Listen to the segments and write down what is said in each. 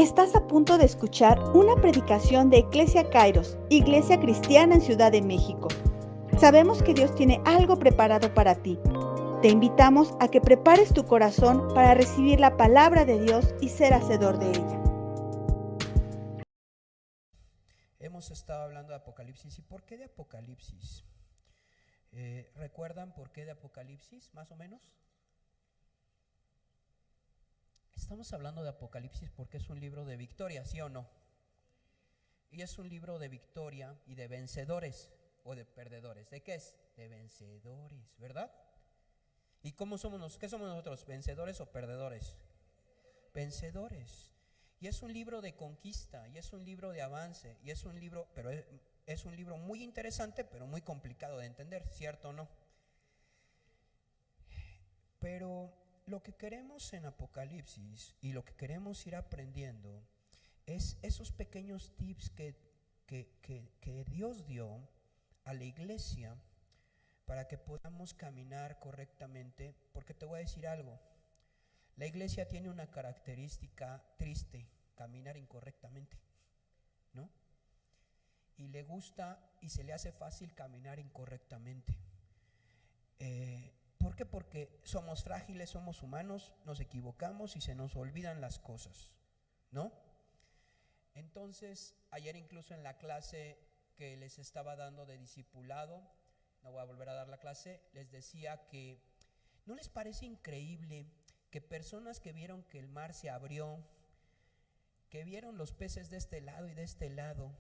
Estás a punto de escuchar una predicación de Iglesia Kairos, Iglesia Cristiana en Ciudad de México. Sabemos que Dios tiene algo preparado para ti. Te invitamos a que prepares tu corazón para recibir la palabra de Dios y ser hacedor de ella. Hemos estado hablando de Apocalipsis. ¿Y por qué de Apocalipsis? ¿Recuerdan por qué de Apocalipsis, más o menos? Estamos hablando de Apocalipsis porque es un libro de victoria, ¿sí o no? Y es un libro de victoria y de vencedores o de perdedores. ¿De qué es? De vencedores, ¿verdad? ¿Y cómo somos qué somos nosotros? ¿Vencedores o perdedores? Vencedores. Y es un libro de conquista, y es un libro de avance, y es un libro, pero es un libro muy interesante, pero muy complicado de entender, ¿cierto o no? Pero lo que queremos en Apocalipsis y lo que queremos ir aprendiendo es esos pequeños tips que Dios dio a la iglesia para que podamos caminar correctamente. Porque te voy a decir algo, la iglesia tiene una característica triste: caminar incorrectamente, ¿no? Y le gusta y se le hace fácil caminar incorrectamente. ¿Por qué? Porque somos frágiles, somos humanos, nos equivocamos y se nos olvidan las cosas, ¿no? Entonces, ayer incluso en la clase que les estaba dando de discipulado, no voy a volver a dar la clase, les decía que ¿no les parece increíble que personas que vieron que el mar se abrió, que vieron los peces de este lado y de este lado?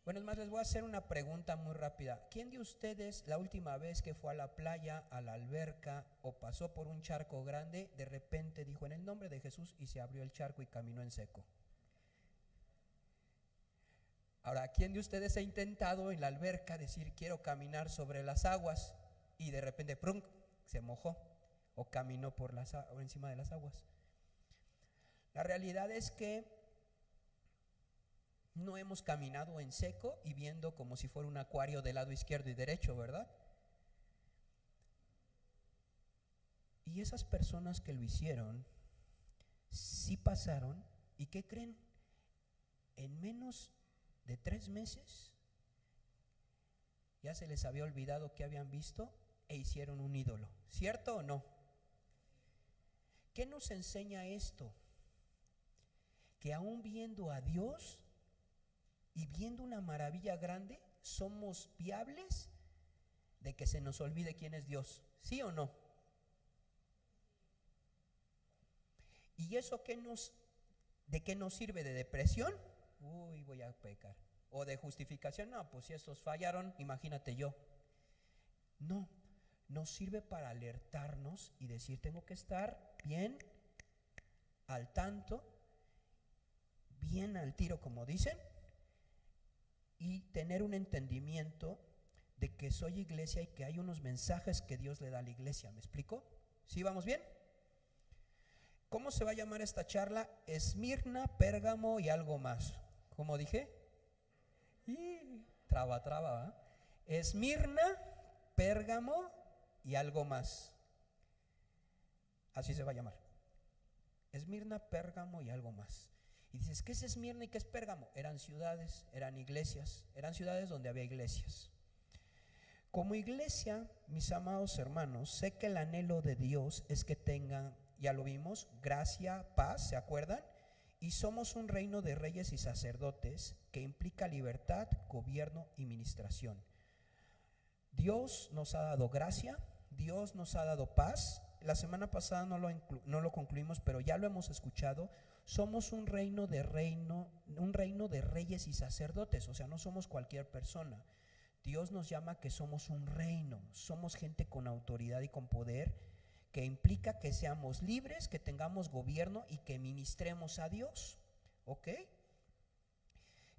Bueno, es más, les voy a hacer una pregunta muy rápida. ¿Quién de ustedes la última vez que fue a la playa, a la alberca o pasó por un charco grande, de repente dijo en el nombre de Jesús y se abrió el charco y caminó en seco? Ahora, ¿quién de ustedes ha intentado en la alberca decir quiero caminar sobre las aguas y de repente ¡prum!, se mojó o caminó por encima de las aguas? La realidad es que no hemos caminado en seco y viendo como si fuera un acuario del lado izquierdo y derecho, ¿verdad? Y esas personas que lo hicieron sí pasaron. ¿Y qué creen? En menos de 3 meses ya se les había olvidado que habían visto e hicieron un ídolo, ¿cierto o no? ¿Qué nos enseña esto? Que aún viendo a Dios y viendo una maravilla grande, somos viables de que se nos olvide quién es Dios, ¿sí o no? ¿Y eso de qué nos sirve? ¿De depresión? Uy, voy a pecar. ¿O de justificación? No, pues si estos fallaron, imagínate yo. No, nos sirve para alertarnos y decir, tengo que estar bien al tanto, bien al tiro, como dicen, y tener un entendimiento de que soy iglesia y que hay unos mensajes que Dios le da a la iglesia. ¿Me explico? ¿Sí vamos bien? ¿Cómo se va a llamar esta charla? Esmirna, Pérgamo y algo más. ¿Cómo dije? Traba, ¿eh? Esmirna, Pérgamo y algo más. Así se va a llamar. Esmirna, Pérgamo y algo más. Y dices, ¿qué es Esmirna y qué es Pérgamo? Eran ciudades, eran iglesias, eran ciudades donde había iglesias. Como iglesia, mis amados hermanos, sé que el anhelo de Dios es que tengan, ya lo vimos, gracia, paz, ¿se acuerdan? Y somos un reino de reyes y sacerdotes que implica libertad, gobierno y ministración. Dios nos ha dado gracia, Dios nos ha dado paz. La semana pasada no lo concluimos, pero ya lo hemos escuchado. Somos un reino de reyes y sacerdotes, o sea, no somos cualquier persona. Dios nos llama que somos un reino, somos gente con autoridad y con poder, que implica que seamos libres, que tengamos gobierno y que ministremos a Dios, ¿ok?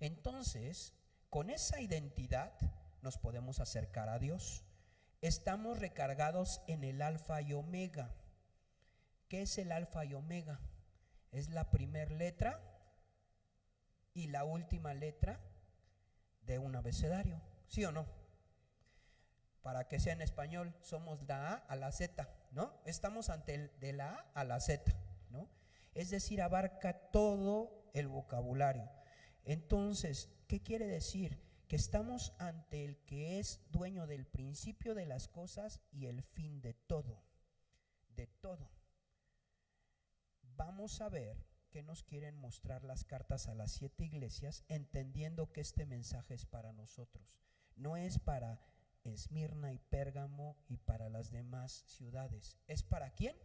Entonces, con esa identidad nos podemos acercar a Dios. Estamos recargados en el alfa y omega. ¿Qué es el alfa y omega? Es la primera letra y la última letra de un abecedario, ¿sí o no? Para que sea en español, somos la A a la Z, ¿no? Estamos ante de la A a la Z, ¿no? es decir, abarca todo el vocabulario. Entonces, ¿qué quiere decir? Que estamos ante el que es dueño del principio de las cosas y el fin de todo, de todo. Vamos a ver qué nos quieren mostrar las cartas a las 7 iglesias, entendiendo que este mensaje es para nosotros, no es para Esmirna y Pérgamo y para las demás ciudades. ¿Es para quién?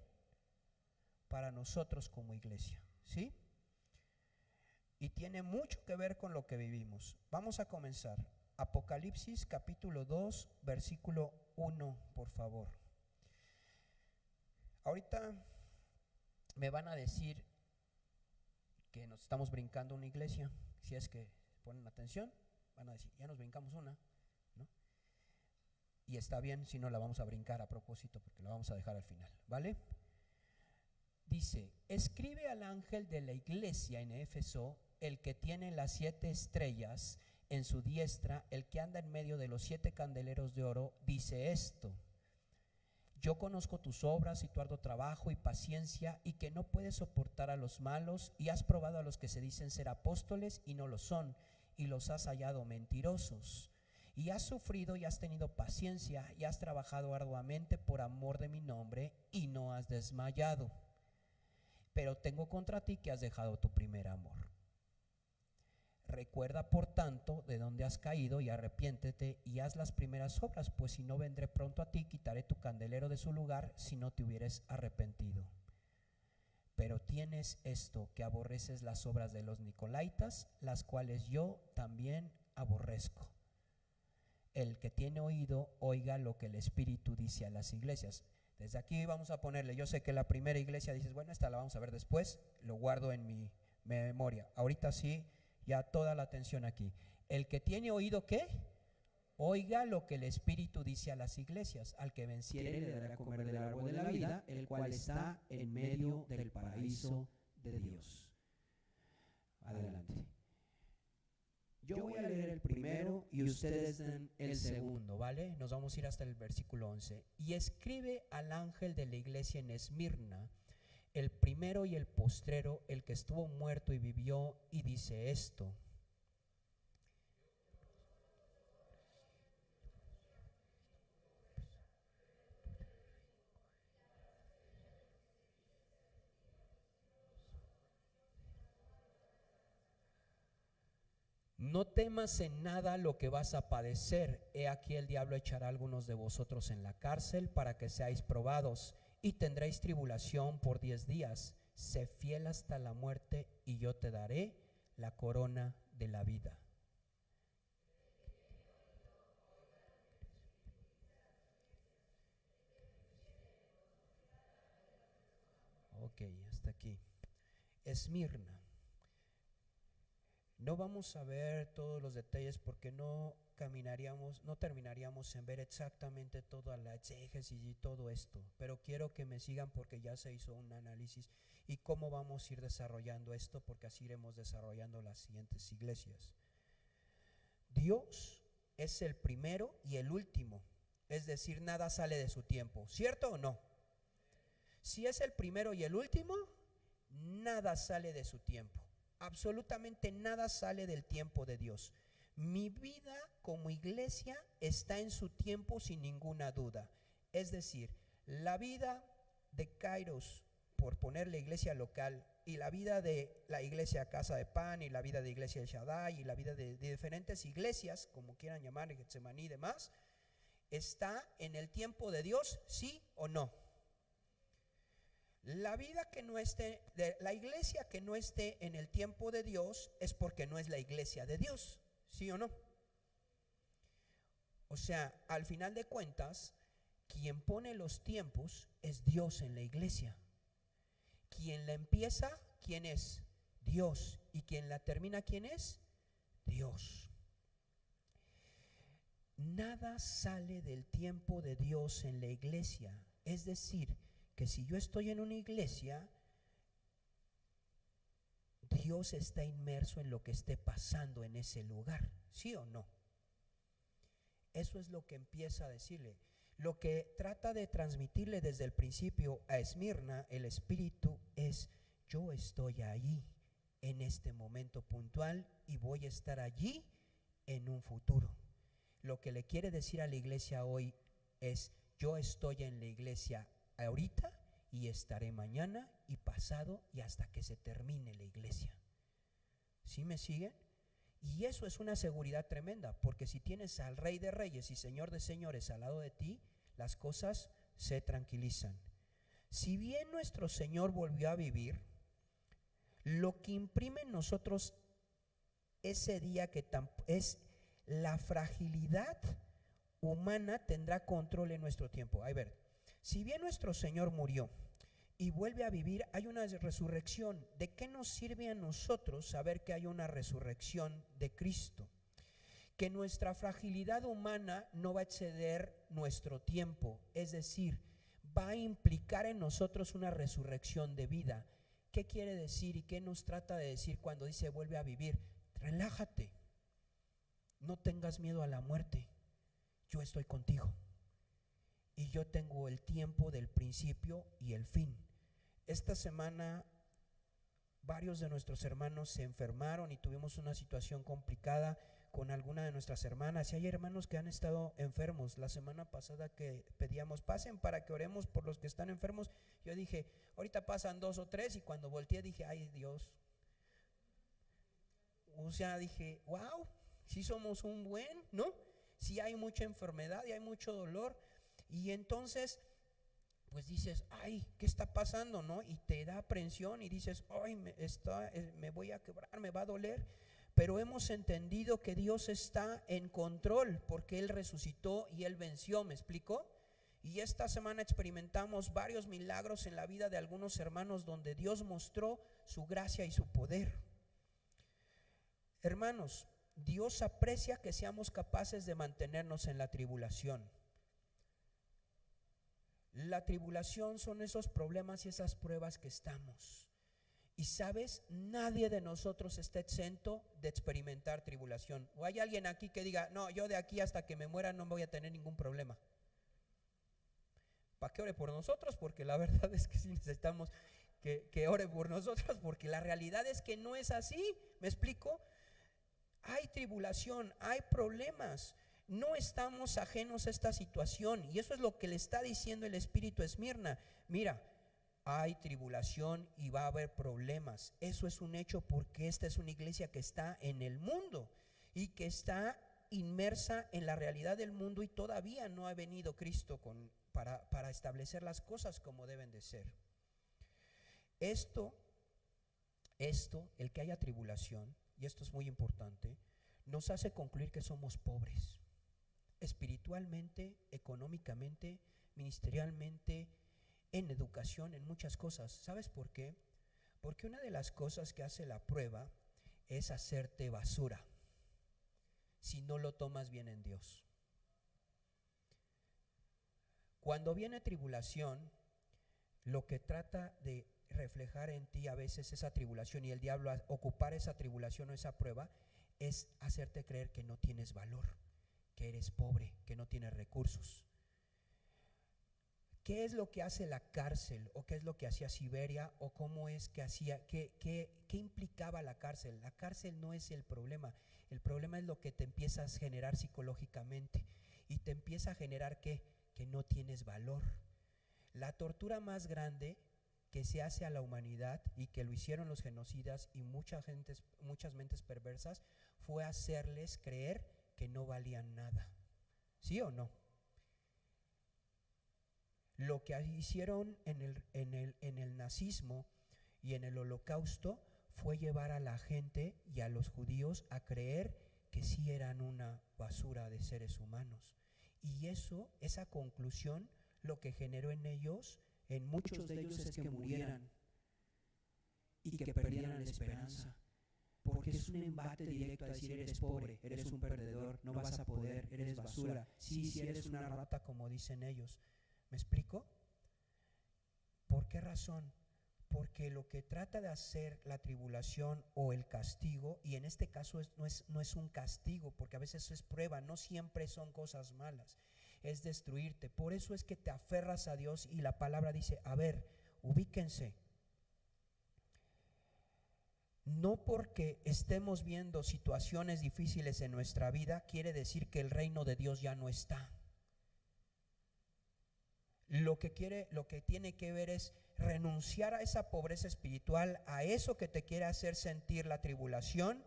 Para nosotros como iglesia, ¿sí? Y tiene mucho que ver con lo que vivimos. Vamos a comenzar. Apocalipsis capítulo 2, versículo 1, por favor. Ahorita me van a decir que nos estamos brincando una iglesia. Si es que ponen atención, van a decir, ya nos brincamos una, ¿no? Y está bien si no la vamos a brincar a propósito, porque la vamos a dejar al final, ¿vale? Dice, escribe al ángel de la iglesia en Éfeso, el que tiene las 7 estrellas en su diestra, el que anda en medio de los 7 candeleros de oro, dice esto: yo conozco tus obras y tu arduo trabajo y paciencia, y que no puedes soportar a los malos, y has probado a los que se dicen ser apóstoles y no lo son, y los has hallado mentirosos. Y has sufrido y has tenido paciencia, y has trabajado arduamente por amor de mi nombre, y no has desmayado. Pero tengo contra ti que has dejado tu primer amor. Recuerda por tanto de dónde has caído y arrepiéntete y haz las primeras obras, pues si no, vendré pronto a ti, quitaré tu candelero de su lugar si no te hubieres arrepentido. Pero tienes esto, que aborreces las obras de los nicolaítas, las cuales yo también aborrezco. El que tiene oído, oiga lo que el Espíritu dice a las iglesias. Desde aquí vamos a ponerle, yo sé que la primera iglesia dices, bueno, esta la vamos a ver después, lo guardo en mi memoria. Ahorita sí, ya toda la atención aquí. El que tiene oído, ¿qué? Oiga lo que el Espíritu dice a las iglesias. Al que venciere le dará a comer del árbol de la vida, el cual está en medio del paraíso de Dios. Adelante. Yo voy a leer el primero y ustedes den el segundo, ¿vale? Nos vamos a ir hasta el versículo 11. Y escribe al ángel de la iglesia en Esmirna, el primero y el postrero, el que estuvo muerto y vivió, y dice esto: no temas en nada lo que vas a padecer. He aquí el diablo echará a algunos de vosotros en la cárcel para que seáis probados, y tendréis tribulación por 10 días. Sé fiel hasta la muerte, y yo te daré la corona de la vida. Ok, hasta aquí. Esmirna. No vamos a ver todos los detalles porque no terminaríamos en ver exactamente toda la exégesis y todo esto, pero quiero que me sigan porque ya se hizo un análisis y cómo vamos a ir desarrollando esto, porque así iremos desarrollando las siguientes iglesias. Dios es el primero y el último, es decir, nada sale de su tiempo, ¿cierto o no? Si es el primero y el último, nada sale de su tiempo. Absolutamente nada sale del tiempo de Dios. Mi vida como iglesia está en su tiempo sin ninguna duda. Es decir, la vida de Kairos, por ponerle iglesia local, y la vida de la iglesia Casa de Pan, y la vida de iglesia El Shaddai, y la vida de diferentes iglesias, como quieran llamar, Getsemaní y demás, está en el tiempo de Dios, ¿sí o no? La vida que no esté, la iglesia que no esté en el tiempo de Dios es porque no es la iglesia de Dios, ¿sí o no? O sea, al final de cuentas, quien pone los tiempos es Dios en la iglesia. Quien la empieza, ¿quién es? Dios. Y quien la termina, ¿quién es? Dios. Nada sale del tiempo de Dios en la iglesia. Es decir, que si yo estoy en una iglesia, Dios está inmerso en lo que esté pasando en ese lugar, ¿sí o no? Eso es lo que empieza a decirle. Lo que trata de transmitirle desde el principio a Esmirna, el Espíritu, es: yo estoy ahí en este momento puntual y voy a estar allí en un futuro. Lo que le quiere decir a la iglesia hoy es: yo estoy en la iglesia ahorita y estaré mañana y pasado y hasta que se termine la iglesia. ¿Sí me siguen? Y eso es una seguridad tremenda, porque si tienes al Rey de Reyes y Señor de Señores al lado de ti, las cosas se tranquilizan. Si bien nuestro Señor volvió a vivir, lo que imprime en nosotros ese día es la fragilidad humana tendrá control en nuestro tiempo. A ver, si bien nuestro Señor murió y vuelve a vivir, hay una resurrección. ¿De qué nos sirve a nosotros saber que hay una resurrección de Cristo? Que nuestra fragilidad humana no va a exceder nuestro tiempo, es decir, va a implicar en nosotros una resurrección de vida. ¿Qué quiere decir y qué nos trata de decir cuando dice vuelve a vivir? Relájate, no tengas miedo a la muerte, yo estoy contigo y yo tengo el tiempo del principio y el fin. Esta semana varios de nuestros hermanos se enfermaron y tuvimos una situación complicada con alguna de nuestras hermanas, y hay hermanos que han estado enfermos. La semana pasada que pedíamos pasen para que oremos por los que están enfermos, yo dije ahorita pasan 2 o 3, y cuando volteé dije ay Dios, o sea, dije wow, si somos un buen, ¿no? Si hay mucha enfermedad y hay mucho dolor, y entonces pues dices ay, ¿qué está pasando? ¿No? Y te da aprensión y dices ay, me voy a quebrar, me va a doler. Pero hemos entendido que Dios está en control porque Él resucitó y Él venció, ¿me explico? Y esta semana experimentamos varios milagros en la vida de algunos hermanos donde Dios mostró su gracia y su poder. Hermanos, Dios aprecia que seamos capaces de mantenernos en la tribulación. La tribulación son esos problemas y esas pruebas que estamos. Y sabes, nadie de nosotros está exento de experimentar tribulación. ¿O hay alguien aquí que diga, no, yo de aquí hasta que me muera no voy a tener ningún problema? ¿Para qué ore por nosotros? Porque la verdad es que sí necesitamos que ore por nosotros, porque la realidad es que no es así. ¿Me explico? Hay tribulación, hay problemas. No estamos ajenos a esta situación, y eso es lo que le está diciendo el Espíritu a Esmirna. Mira, hay tribulación y va a haber problemas. Eso es un hecho, porque esta es una iglesia que está en el mundo y que está inmersa en la realidad del mundo, y todavía no ha venido Cristo para establecer las cosas como deben de ser. Esto, el que haya tribulación, y esto es muy importante, nos hace concluir que somos pobres, espiritualmente, económicamente, ministerialmente, en educación, en muchas cosas. ¿Sabes por qué? Porque una de las cosas que hace la prueba es hacerte basura si no lo tomas bien en Dios. Cuando viene tribulación, lo que trata de reflejar en ti a veces esa tribulación, y el diablo ocupar esa tribulación o esa prueba, es hacerte creer que no tienes valor, que eres pobre, que no tienes recursos. ¿Qué es lo que hace la cárcel? ¿O qué es lo que hacía Siberia? ¿O cómo es que hacía? ¿Qué implicaba la cárcel? La cárcel no es el problema. El problema es lo que te empiezas a generar psicológicamente. Y te empieza a generar que no tienes valor. La tortura más grande que se hace a la humanidad, y que lo hicieron los genocidas y muchas mentes perversas, fue hacerles creer que no valían nada. ¿Sí o no? Lo que hicieron en el nazismo y en el holocausto fue llevar a la gente y a los judíos a creer que sí eran una basura de seres humanos. Y esa conclusión, lo que generó en ellos, en muchos de ellos, es que murieran y que perdieran la esperanza. Porque es un embate directo a decir eres pobre, eres un perdedor, no vas a poder, eres basura. Sí, si eres una rata, como dicen ellos. ¿Me explico? ¿Por qué razón? Porque lo que trata de hacer la tribulación o el castigo, y en este caso no es un castigo, porque a veces es prueba, no siempre son cosas malas, es destruirte. Por eso es que te aferras a Dios, y la palabra dice, a ver, ubíquense. No porque estemos viendo situaciones difíciles en nuestra vida quiere decir que el reino de Dios ya no está. Lo que tiene que ver es renunciar a esa pobreza espiritual, a eso que te quiere hacer sentir la tribulación,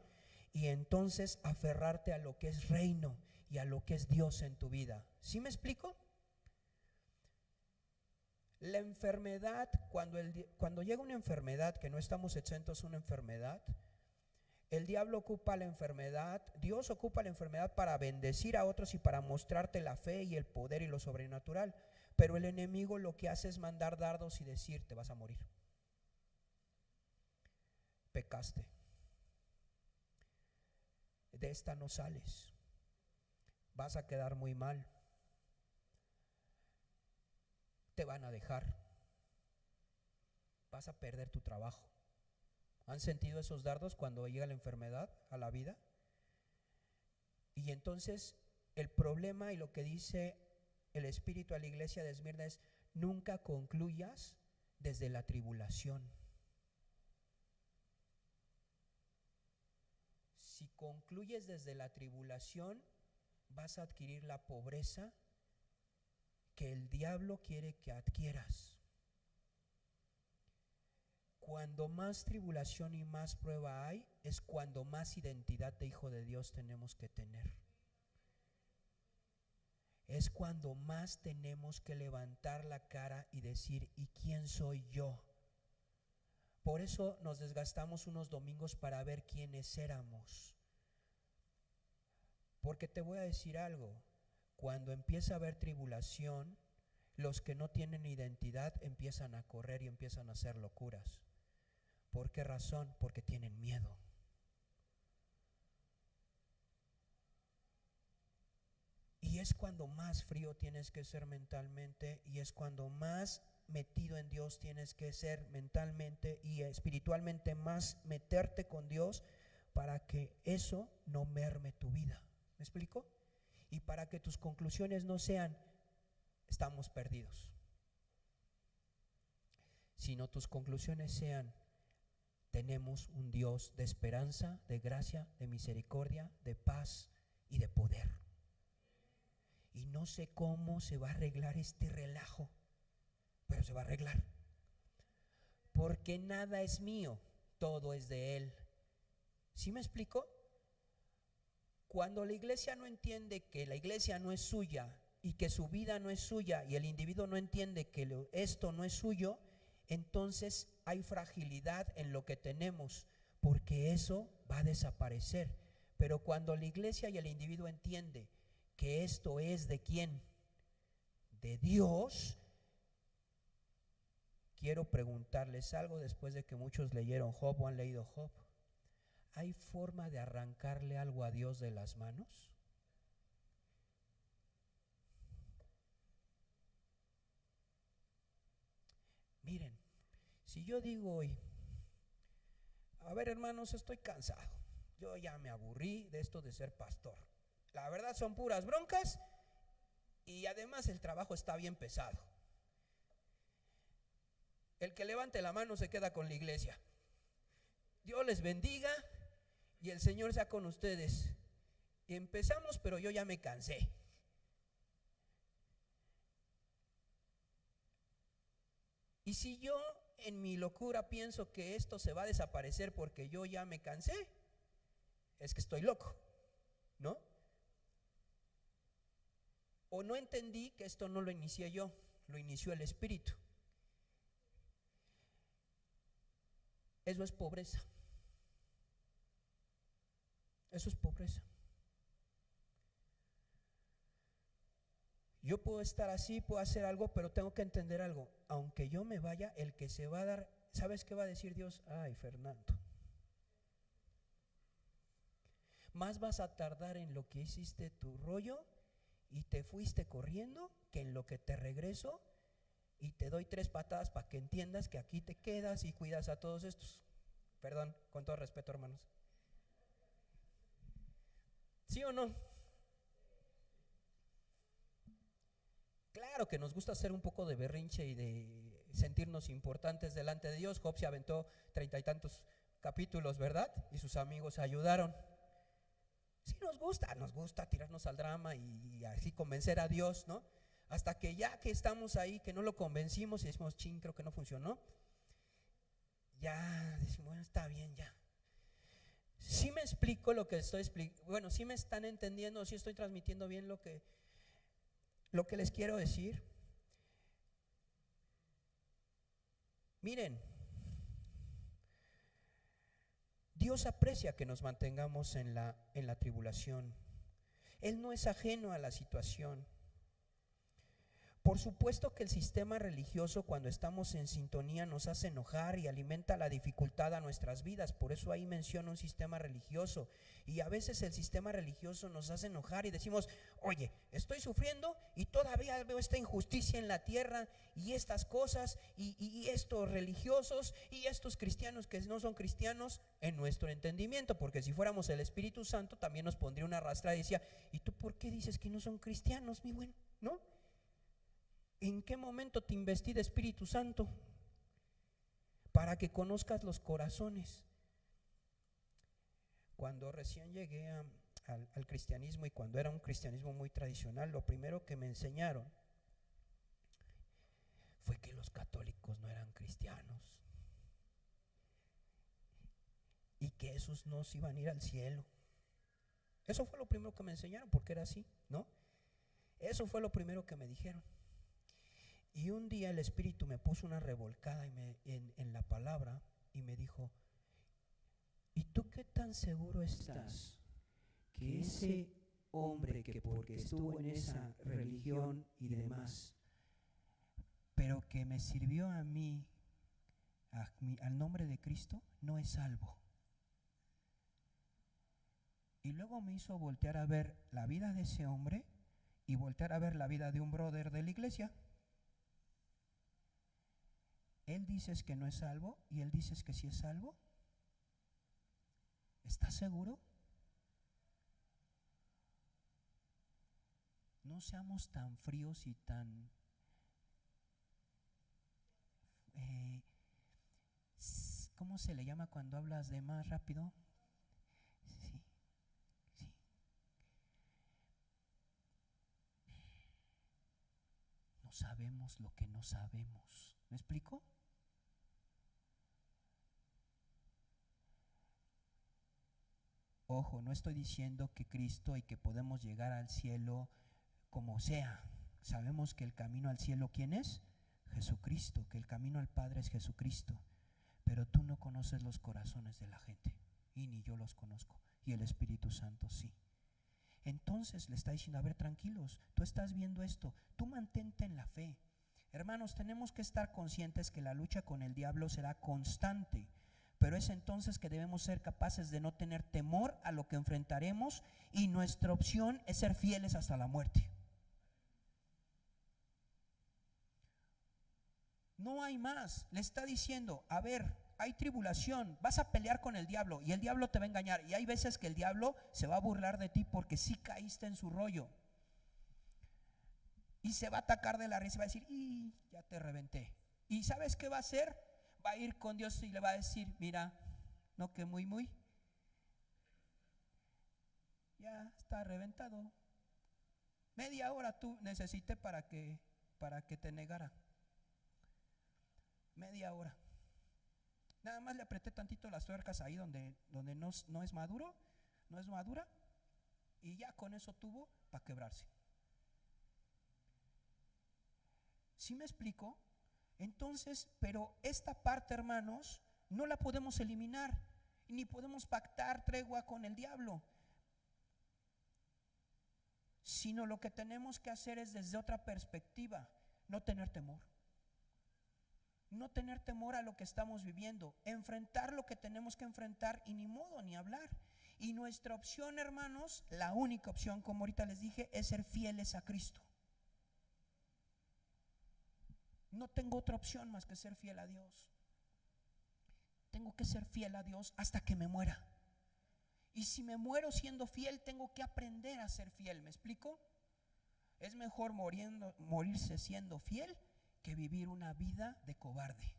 y entonces aferrarte a lo que es reino y a lo que es Dios en tu vida. ¿Sí me explico? La enfermedad, cuando llega una enfermedad, que no estamos exentos a una enfermedad, el diablo ocupa la enfermedad, Dios ocupa la enfermedad para bendecir a otros y para mostrarte la fe y el poder y lo sobrenatural. Pero el enemigo lo que hace es mandar dardos y decir: te vas a morir, pecaste, de esta no sales, vas a quedar muy mal, te van a dejar, vas a perder tu trabajo. ¿Han sentido esos dardos cuando llega la enfermedad a la vida? Y entonces el problema, y lo que dice el Espíritu a la iglesia de Esmirna es: nunca concluyas desde la tribulación. Si concluyes desde la tribulación, vas a adquirir la pobreza que el diablo quiere que adquieras. Cuando más tribulación y más prueba hay, es cuando más identidad de hijo de Dios tenemos que tener. Es cuando más tenemos que levantar la cara y decir: ¿y quién soy yo? Por eso nos desgastamos unos domingos para ver quiénes éramos. Porque te voy a decir algo: cuando empieza a haber tribulación, los que no tienen identidad empiezan a correr y empiezan a hacer locuras. ¿Por qué razón? Porque tienen miedo. Y es cuando más frío tienes que ser mentalmente, y es cuando más metido en Dios tienes que ser mentalmente y espiritualmente, más meterte con Dios para que eso no merme tu vida. ¿Me explico? Y para que tus conclusiones no sean: estamos perdidos, sino tus conclusiones sean: tenemos un Dios de esperanza, de gracia, de misericordia, de paz y de poder. Y no sé cómo se va a arreglar este relajo, pero se va a arreglar. Porque nada es mío, todo es de Él. ¿Sí me explico? Cuando la iglesia no entiende que la iglesia no es suya y que su vida no es suya, y el individuo no entiende que esto no es suyo, entonces hay fragilidad en lo que tenemos, porque eso va a desaparecer. Pero cuando la iglesia y el individuo entiende que esto es de quién, de Dios. Quiero preguntarles algo después de que muchos leyeron Job o han leído Job. ¿Hay forma de arrancarle algo a Dios de las manos? Miren, si yo digo hoy: a ver, hermanos, estoy cansado, yo ya me aburrí de esto de ser pastor, la verdad son puras broncas y además el trabajo está bien pesado. El que levante la mano se queda con la iglesia. Dios les bendiga y el Señor sea con ustedes. Empezamos, pero yo ya me cansé. Y si yo en mi locura pienso que esto se va a desaparecer porque yo ya me cansé, es que estoy loco, ¿no? O no entendí que esto no lo inicié yo, lo inició el Espíritu. Eso es pobreza. Eso es pobreza. Yo puedo estar así, puedo hacer algo, pero tengo que entender algo. Aunque yo me vaya, el que se va a dar, ¿sabes qué va a decir Dios? Ay, Fernando, más vas a tardar en lo que hiciste tu rollo y te fuiste corriendo que en lo que te regreso y te doy 3 patadas para que entiendas que aquí te quedas y cuidas a todos estos. Perdón, con todo respeto, hermanos. ¿Sí o no? Claro que nos gusta hacer un poco de berrinche y de sentirnos importantes delante de Dios. Job se aventó 30 y tantos capítulos, ¿verdad? Y sus amigos ayudaron. Sí nos gusta tirarnos al drama y así convencer a Dios, ¿no? Hasta que ya que estamos ahí, que no lo convencimos y decimos, ching, creo que no funcionó. Ya decimos, bueno, está bien, ya. Sí me explico lo que estoy explicando. Bueno, sí me están entendiendo, sí estoy transmitiendo bien lo que les quiero decir. Miren, Dios aprecia que nos mantengamos en la tribulación. Él no es ajeno a la situación. Por supuesto que el sistema religioso, cuando estamos en sintonía, nos hace enojar y alimenta la dificultad a nuestras vidas. Por eso ahí menciono un sistema religioso. Y a veces el sistema religioso nos hace enojar y decimos, oye, estoy sufriendo y todavía veo esta injusticia en la tierra y estas cosas y estos religiosos y estos cristianos que no son cristianos, en nuestro entendimiento. Porque si fuéramos el Espíritu Santo también nos pondría una arrastrada y decía, ¿y tú por qué dices que no son cristianos, mi buen? ¿No? ¿En qué momento te investí de Espíritu Santo? Para que conozcas los corazones. Cuando recién llegué al cristianismo y cuando era un cristianismo muy tradicional, lo primero que me enseñaron fue que los católicos no eran cristianos y que esos no se iban a ir al cielo. Eso fue lo primero que me enseñaron, porque era así, ¿no? Eso fue lo primero que me dijeron. Y un día el Espíritu me puso una revolcada en la palabra y me dijo, ¿y tú qué tan seguro estás que ese hombre que porque estuvo en esa religión y demás, pero que me sirvió a mí, al nombre de Cristo, no es salvo? Y luego me hizo voltear a ver la vida de ese hombre y voltear a ver la vida de un brother de la iglesia. Él dices que no es salvo y él dices que sí es salvo. ¿Estás seguro? No seamos tan fríos y tan ¿cómo se le llama cuando hablas de más rápido? Sí. No sabemos lo que no sabemos. ¿Me explico? Ojo, no estoy diciendo que Cristo y que podemos llegar al cielo como sea. Sabemos que el camino al cielo, ¿quién es? Jesucristo, que el camino al Padre es Jesucristo. Pero tú no conoces los corazones de la gente y ni yo los conozco, y el Espíritu Santo sí. Entonces le está diciendo, a ver, tranquilos, tú estás viendo esto, tú mantente en la fe. Hermanos, tenemos que estar conscientes que la lucha con el diablo será constante, pero es entonces que debemos ser capaces de no tener temor a lo que enfrentaremos, y nuestra opción es ser fieles hasta la muerte. No hay más. Le está diciendo, a ver, hay tribulación, vas a pelear con el diablo y el diablo te va a engañar, y hay veces que el diablo se va a burlar de ti porque sí caíste en su rollo y se va a atacar de la risa y va a decir, y ya te reventé. ¿Y sabes qué va a hacer? Va a ir con Dios y le va a decir, mira, no, que muy ya está reventado. Media hora tú necesité para que te negara. Media hora. Nada más le apreté tantito las tuercas ahí donde no es maduro, no es madura, y ya con eso tuvo para quebrarse. ¿Sí me explico? Entonces, pero esta parte, hermanos, no la podemos eliminar, ni podemos pactar tregua con el diablo, sino lo que tenemos que hacer es desde otra perspectiva, no tener temor. No tener temor a lo que estamos viviendo, enfrentar lo que tenemos que enfrentar y ni modo, ni hablar. Y nuestra opción, hermanos, la única opción, como ahorita les dije, es ser fieles a Cristo. No tengo otra opción más que ser fiel a Dios. Tengo que ser fiel a Dios hasta que me muera. Y si me muero siendo fiel, tengo que aprender a ser fiel. ¿Me explico? Es mejor morirse siendo fiel que vivir una vida de cobarde.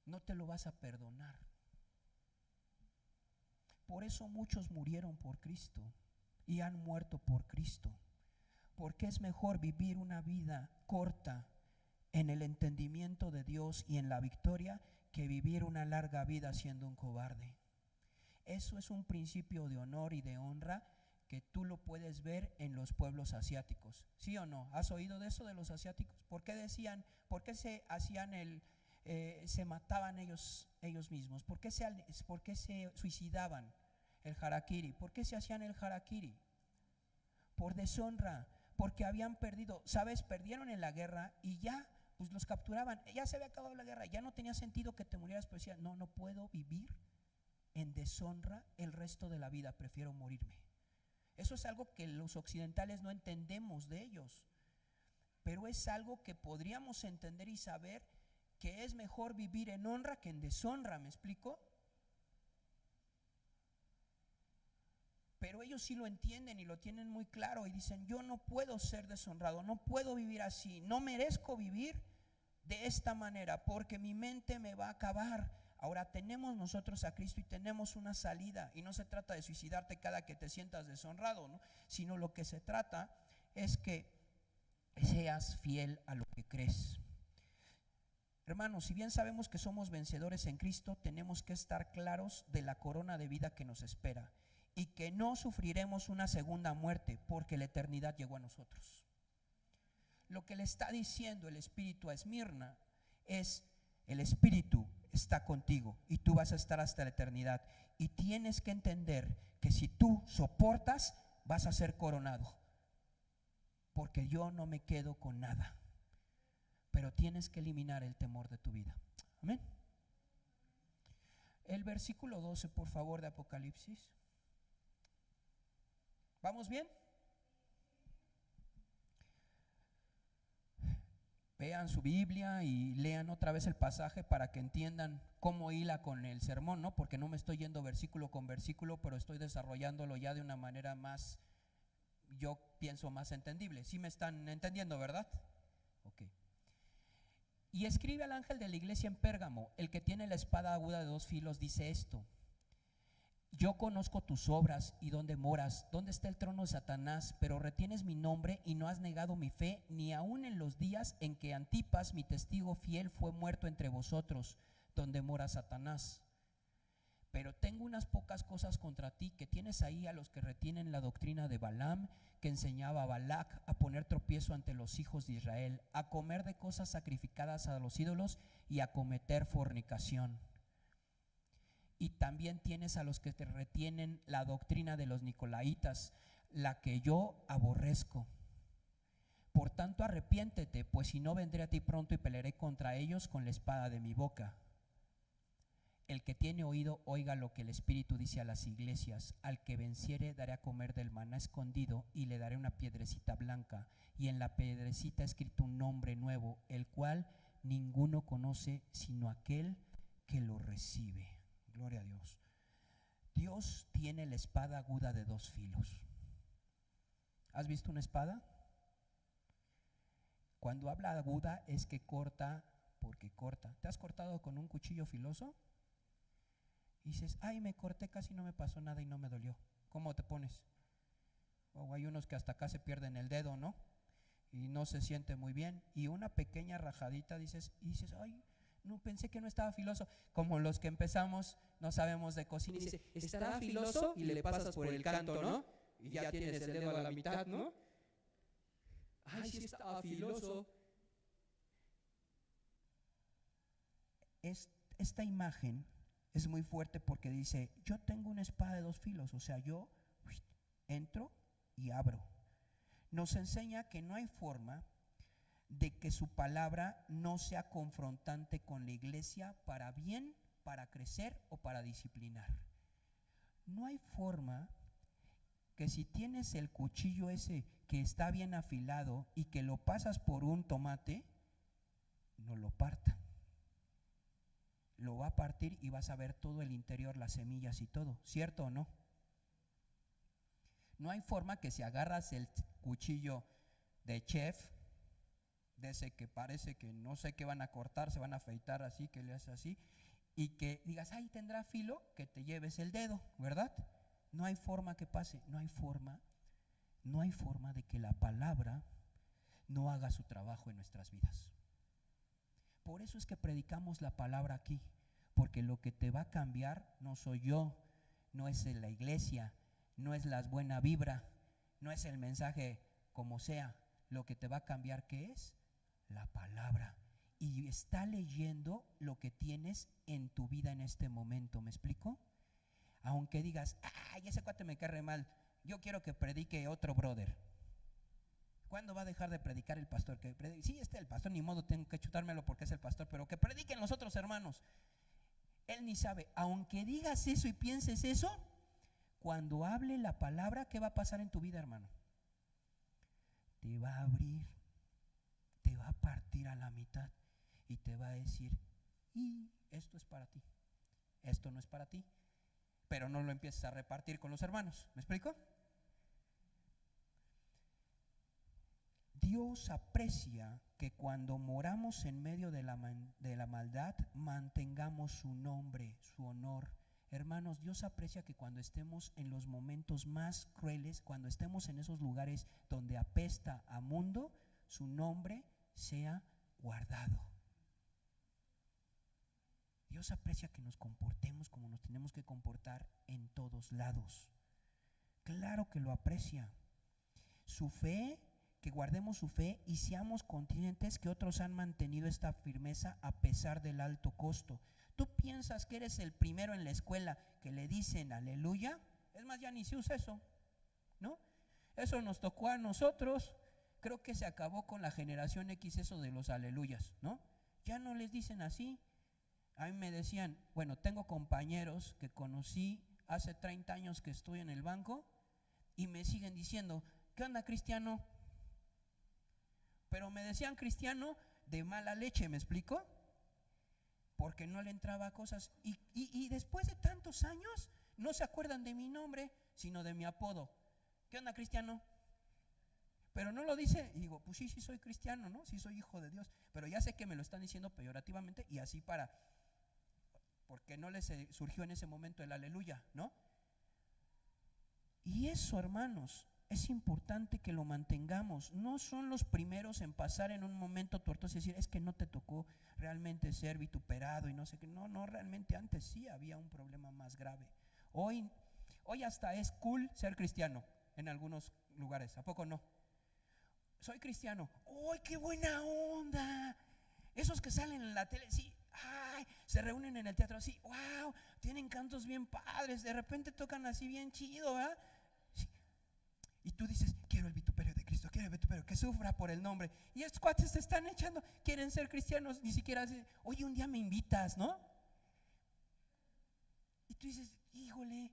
no te lo vas a perdonar. Por eso muchos murieron por Cristo y han muerto por Cristo, porque es mejor vivir una vida corta en el entendimiento de Dios y en la victoria que vivir una larga vida siendo un cobarde. Eso es un principio de honor y de honra que tú lo puedes ver en los pueblos asiáticos. ¿Sí o no? ¿Has oído de eso de los asiáticos? ¿Por qué decían, por qué se hacían se mataban ellos mismos? ¿Por qué se suicidaban? El harakiri. ¿Por qué se hacían el harakiri? Por deshonra, porque habían perdido, ¿sabes? Perdieron en la guerra y ya, pues los capturaban, ya se había acabado la guerra, ya no tenía sentido que te murieras, pero decían, no puedo vivir en deshonra el resto de la vida, prefiero morirme. Eso es algo que los occidentales no entendemos de ellos, pero es algo que podríamos entender y saber que es mejor vivir en honra que en deshonra, ¿me explico? Pero ellos sí lo entienden y lo tienen muy claro y dicen, yo no puedo ser deshonrado, no puedo vivir así, no merezco vivir de esta manera porque mi mente me va a acabar. Ahora tenemos nosotros a Cristo y tenemos una salida, y no se trata de suicidarte cada que te sientas deshonrado, ¿no? Sino lo que se trata es que seas fiel a lo que crees. Hermanos, si bien sabemos que somos vencedores en Cristo, tenemos que estar claros de la corona de vida que nos espera y que no sufriremos una segunda muerte porque la eternidad llegó a nosotros. Lo que le está diciendo el Espíritu a Esmirna es: el Espíritu está contigo y tú vas a estar hasta la eternidad, y tienes que entender que si tú soportas vas a ser coronado, porque yo no me quedo con nada, pero tienes que eliminar el temor de tu vida. Amén. El versículo 12, por favor, de Apocalipsis. ¿Vamos bien? Vean su Biblia y lean otra vez el pasaje para que entiendan cómo hila con el sermón, ¿no? Porque no me estoy yendo versículo con versículo, pero estoy desarrollándolo ya de una manera más, yo pienso, más entendible. ¿Sí me están entendiendo, verdad? Ok. Y escribe al ángel de la iglesia en Pérgamo, el que tiene la espada aguda de 2 filos, dice esto: yo conozco tus obras y dónde moras, dónde está el trono de Satanás, pero retienes mi nombre y no has negado mi fe, ni aun en los días en que Antipas, mi testigo fiel, fue muerto entre vosotros, donde mora Satanás. Pero tengo unas pocas cosas contra ti, que tienes ahí a los que retienen la doctrina de Balaam, que enseñaba a Balac a poner tropiezo ante los hijos de Israel, a comer de cosas sacrificadas a los ídolos y a cometer fornicación. Y también tienes a los que te retienen la doctrina de los nicolaitas, la que yo aborrezco. Por tanto, arrepiéntete, pues si no, vendré a ti pronto y pelearé contra ellos con la espada de mi boca. El que tiene oído, oiga lo que el Espíritu dice a las iglesias. Al que venciere daré a comer del maná escondido, y le daré una piedrecita blanca, y en la piedrecita escrito un nombre nuevo, el cual ninguno conoce sino aquel que lo recibe. Gloria a Dios. Dios tiene la espada aguda de 2 filos. ¿Has visto una espada? Cuando habla aguda es que corta, porque corta. ¿Te has cortado con un cuchillo filoso? Y dices, ay, me corté, casi no me pasó nada y no me dolió. ¿Cómo te pones? O hay unos que hasta acá se pierden el dedo, ¿no? Y no se siente muy bien. Y una pequeña rajadita dices, ay, no, pensé que no estaba filoso. Como los que empezamos, no sabemos de cocina, y dice, ¿estará filoso? Y le pasas por el canto, ¿no? Y ya tienes el dedo a la mitad, ¿no? Ay, sí estaba filoso. Esta imagen es muy fuerte porque dice, yo tengo una espada de 2 filos, o sea, yo entro y abro. Nos enseña que no hay forma de que su palabra no sea confrontante con la iglesia para bien, para crecer o para disciplinar. No hay forma que si tienes el cuchillo ese que está bien afilado y que lo pasas por un tomate, no lo parta. Lo va a partir y vas a ver todo el interior, las semillas y todo, ¿cierto o no? No hay forma que si agarras el cuchillo de chef de ese que parece que no sé qué van a cortar, se van a afeitar así, que le hace así, y que digas, ay, tendrá filo, que te lleves el dedo, ¿verdad? No hay forma que pase, no hay forma de que la palabra no haga su trabajo en nuestras vidas. Por eso es que predicamos la palabra aquí, porque lo que te va a cambiar no soy yo, no es la iglesia, no es la buena vibra, no es el mensaje como sea. Lo que te va a cambiar, ¿qué es? La palabra. Y está leyendo lo que tienes en tu vida en este momento. ¿Me explico? Aunque digas, ay, ese cuate me cae re mal, yo quiero que predique otro brother. ¿Cuándo va a dejar de predicar el pastor? Sí, el pastor, ni modo, tengo que chutármelo porque es el pastor, pero que prediquen los otros hermanos. Él ni sabe. Aunque digas eso y pienses eso, cuando hable la palabra, ¿qué va a pasar en tu vida, hermano? Te va a abrir, te va a partir a la mitad y te va a decir, y esto es para ti, esto no es para ti, pero no lo empieces a repartir con los hermanos. ¿Me explico? Dios aprecia que cuando moramos en medio de la maldad, mantengamos su nombre, su honor. Hermanos, Dios aprecia que cuando estemos en los momentos más crueles, cuando estemos en esos lugares donde apesta a mundo, su nombre sea guardado. Dios aprecia que nos comportemos como nos tenemos que comportar en todos lados. Claro que lo aprecia. Su fe, que guardemos su fe y seamos conscientes que otros han mantenido esta firmeza a pesar del alto costo. ¿Tú piensas que eres el primero en la escuela que le dicen aleluya? Es más, ya ni se usa eso, ¿no? Eso nos tocó a nosotros. Creo que se acabó con la generación X eso de los aleluyas, ¿no? Ya no les dicen así. A mí me decían, bueno, tengo compañeros que conocí hace 30 años que estoy en el banco y me siguen diciendo, ¿qué onda, cristiano? Pero me decían cristiano de mala leche, ¿me explico? Porque no le entraba a cosas. Y después de tantos años no se acuerdan de mi nombre, sino de mi apodo. ¿Qué onda, cristiano? Pero no lo dice, y digo, pues sí soy cristiano, ¿no? Sí soy hijo de Dios, pero ya sé que me lo están diciendo peyorativamente y así porque no les surgió en ese momento el aleluya, ¿no? Y eso, hermanos, es importante que lo mantengamos. No son los primeros en pasar en un momento tortuoso y decir, es que no te tocó realmente ser vituperado y no sé qué. No, realmente antes sí había un problema más grave. Hoy hasta es cool ser cristiano en algunos lugares, ¿a poco no? Soy cristiano. ¡Ay, qué buena onda! Esos que salen en la tele, sí, ¡ay! Se reúnen en el teatro, sí, ¡wow! Tienen cantos bien padres, de repente tocan así bien chido, ¿verdad? Sí. Y tú dices, quiero el vituperio de Cristo, quiero el vituperio, que sufra por el nombre. Y estos cuates se están echando, quieren ser cristianos, ni siquiera dicen, oye, un día me invitas, ¿no? Y tú dices, híjole,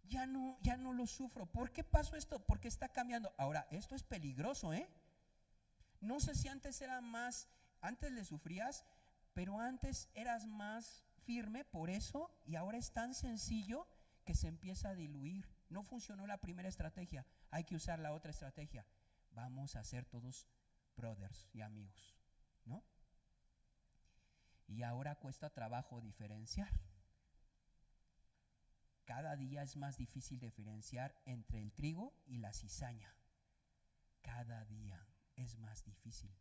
ya no lo sufro. ¿Por qué pasó esto? Porque está cambiando. Ahora, esto es peligroso, ¿eh? No sé si antes antes le sufrías, pero antes eras más firme por eso, y ahora es tan sencillo que se empieza a diluir. No funcionó la primera estrategia, hay que usar la otra estrategia. Vamos a ser todos brothers y amigos, ¿no? Y ahora cuesta trabajo diferenciar. Cada día es más difícil diferenciar entre el trigo y la cizaña. Cada día es más difícil.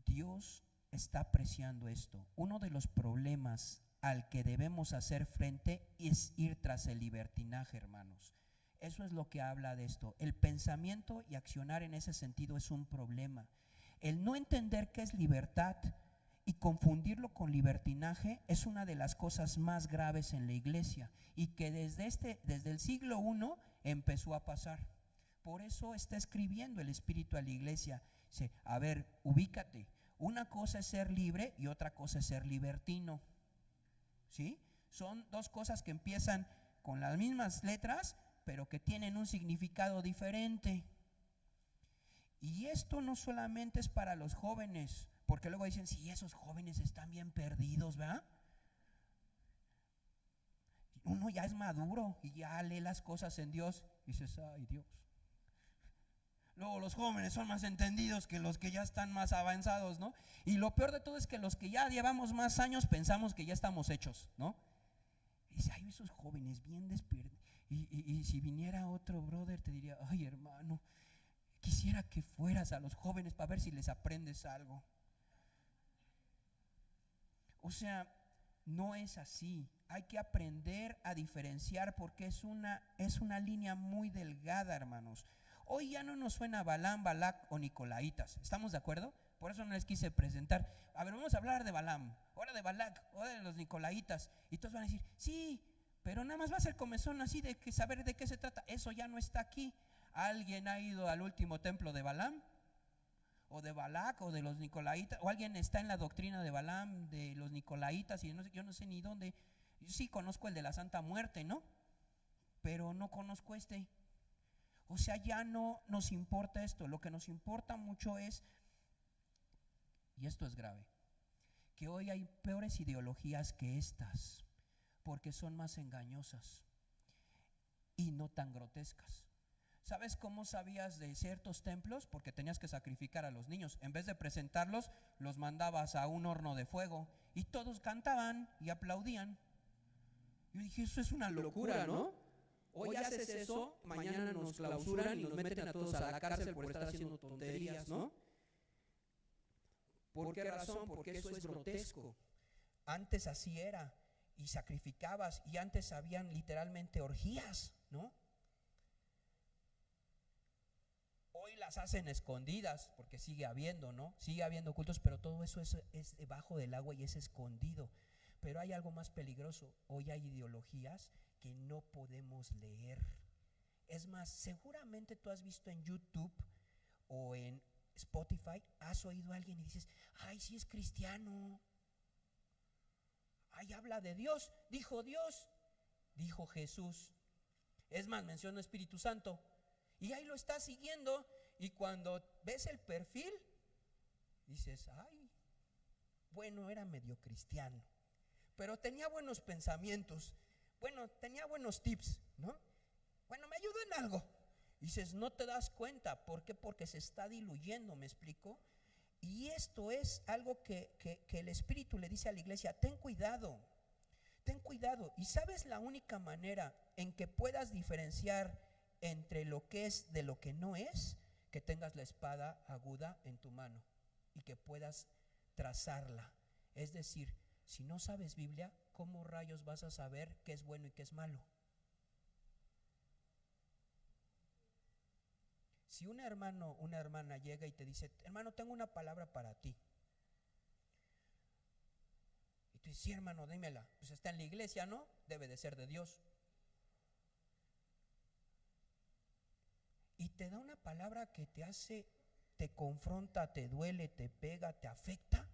Dios está apreciando esto. Uno de los problemas al que debemos hacer frente es ir tras el libertinaje, hermanos. Eso es lo que habla de esto. El pensamiento y accionar en ese sentido es un problema. El no entender qué es libertad y confundirlo con libertinaje es una de las cosas más graves en la iglesia y que desde el siglo I empezó a pasar. Por eso está escribiendo el Espíritu a la iglesia. Dice, a ver, ubícate. Una cosa es ser libre y otra cosa es ser libertino. ¿Sí? Son dos cosas que empiezan con las mismas letras, pero que tienen un significado diferente. Y esto no solamente es para los jóvenes, porque luego dicen, sí, esos jóvenes están bien perdidos, ¿verdad? Uno ya es maduro y ya lee las cosas en Dios y dices, ay Dios, Luego los jóvenes son más entendidos que los que ya están más avanzados, ¿no? Y lo peor de todo es que los que ya llevamos más años pensamos que ya estamos hechos, ¿no? Y dice, ay, esos jóvenes bien despiertos. Y si viniera otro brother te diría, ay, hermano, quisiera que fueras a los jóvenes para ver si les aprendes algo. O sea, no es así. Hay que aprender a diferenciar porque es una línea muy delgada, hermanos. Hoy ya no nos suena Balaam, Balac o Nicolaitas. ¿Estamos de acuerdo? Por eso no les quise presentar. A ver, vamos a hablar de Balaam, ahora de Balac, ahora de los Nicolaitas. Y todos van a decir, sí, pero nada más va a ser comezón así de que saber de qué se trata. Eso ya no está aquí. ¿Alguien ha ido al último templo de Balaam? ¿O de Balac o de los Nicolaitas? ¿O alguien está en la doctrina de Balaam, de los Nicolaitas? Y yo no sé ni dónde. Yo sí conozco el de la Santa Muerte, ¿no? Pero no conozco este. O sea, ya no nos importa esto. Lo que nos importa mucho es, y esto es grave, que hoy hay peores ideologías que estas, porque son más engañosas y no tan grotescas. ¿Sabes cómo sabías de ciertos templos? Porque tenías que sacrificar a los niños. En vez de presentarlos, los mandabas a un horno de fuego y todos cantaban y aplaudían. Yo dije, eso es una locura, ¿no? Hoy haces eso, mañana nos clausuran y nos meten a todos a la cárcel por estar haciendo tonterías, ¿no? ¿Por qué razón? Porque eso es grotesco. Antes así era, y sacrificabas, y antes habían literalmente orgías, ¿no? Hoy las hacen escondidas, porque sigue habiendo, ¿no? Sigue habiendo cultos, pero todo eso es debajo del agua y es escondido. Pero hay algo más peligroso. Hoy hay ideologías que no podemos leer. Es más, seguramente tú has visto en YouTube o en Spotify, has oído a alguien y dices, ay, sí es cristiano, ay, habla de Dios, dijo Jesús, es más, menciona Espíritu Santo, y ahí lo estás siguiendo, y cuando ves el perfil, dices, ay, bueno, era medio cristiano, pero tenía buenos pensamientos, bueno, tenía buenos tips, ¿no? Bueno, me ayudó en algo. Dices, no te das cuenta. ¿Por qué? Porque se está diluyendo, ¿me explico? Y esto es algo que el Espíritu le dice a la iglesia, ten cuidado. Y ¿sabes la única manera en que puedas diferenciar entre lo que es de lo que no es? Que tengas la espada aguda en tu mano y que puedas trazarla. Es decir, si no sabes Biblia, ¿cómo rayos vas a saber qué es bueno y qué es malo? Si un hermano, una hermana llega y te dice, hermano, tengo una palabra para ti. Y tú dices, sí, hermano, dímela. Pues está en la iglesia, ¿no? Debe de ser de Dios. Y te da una palabra que te hace, te confronta, te duele, te pega, te afecta.